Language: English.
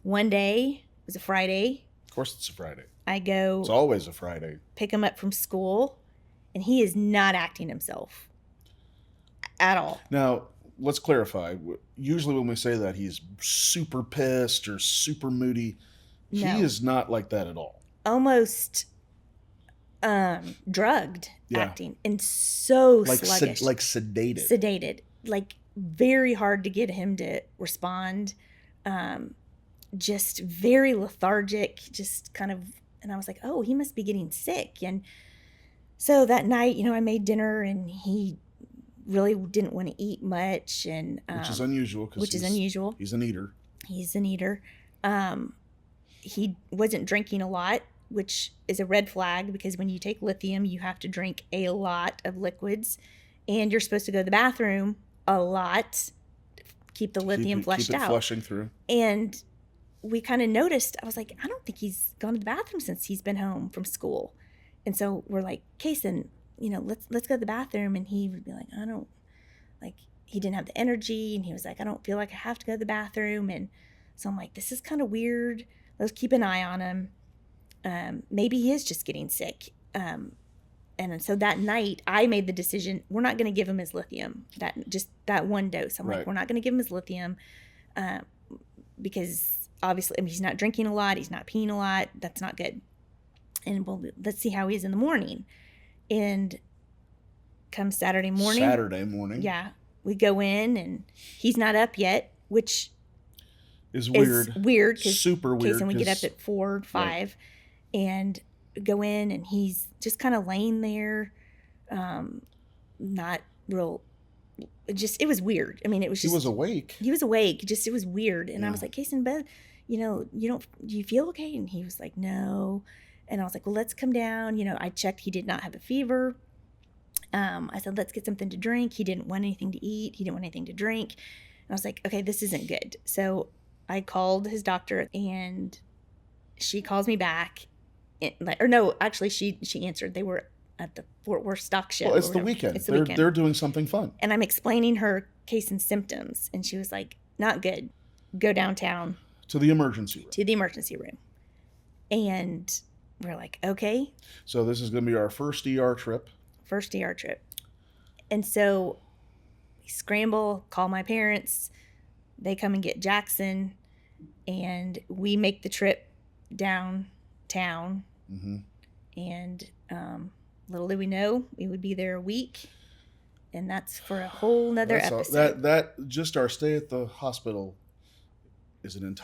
One day, it was a Friday. Of course it's a Friday. I go. It's always a Friday. Pick him up from school, and he is not acting himself at all. Now, let's clarify. Usually when we say that he's super pissed or super moody, No. he is not like that at all. Almost drugged acting and so sluggish. Like sedated. Sedated. Like very hard to get him to respond. Just very lethargic, just kind of, and I was like, oh, he must be getting sick. And so that night, I made dinner and he really didn't want to eat much. And which is unusual. He's an eater. He's an eater. He wasn't drinking a lot, which is a red flag because when you take lithium, you have to drink a lot of liquids and you're supposed to go to the bathroom a lot, keep the lithium flushed out. Flushing through. And we kind of noticed, I was like, I don't think he's gone to the bathroom since he's been home from school. And so we're like, Kason, let's go to the bathroom. And he would be like, he didn't have the energy. And he was like, I don't feel like I have to go to the bathroom. And so I'm like, this is kind of weird. Let's keep an eye on him. Maybe he is just getting sick. And so that night I made the decision, we're not going to give him his lithium, that one dose. I'm like, we're not going to give him his lithium because obviously, he's not drinking a lot. He's not peeing a lot. That's not good. And let's see how he is in the morning. And come Saturday morning. Yeah. We go in and he's not up yet, which is weird. Super weird. And we get up at 4 or 5 right. And go in and he's just kind of laying there. Not real. It was weird. I mean, it was just. He was awake. It was weird. And I was like, Kason, but do you feel okay? And he was like, no. And I was like, well, let's come down. I checked. He did not have a fever. I said, let's get something to drink. He didn't want anything to eat. He didn't want anything to drink. And I was like, okay, this isn't good. So I called his doctor and she calls me back. She answered. They were at the Fort Worth Stock Show. Well, it's the weekend. They're doing something fun. And I'm explaining her Kason's symptoms. And she was like, not good. Go downtown. To the emergency room. And we're like, okay. So this is going to be our first ER trip. And so we scramble, call my parents. They come and get Jackson. And we make the trip downtown. Mm-hmm. And little did we know we would be there a week. And that's for a whole nother episode. That just our stay at the hospital is an entire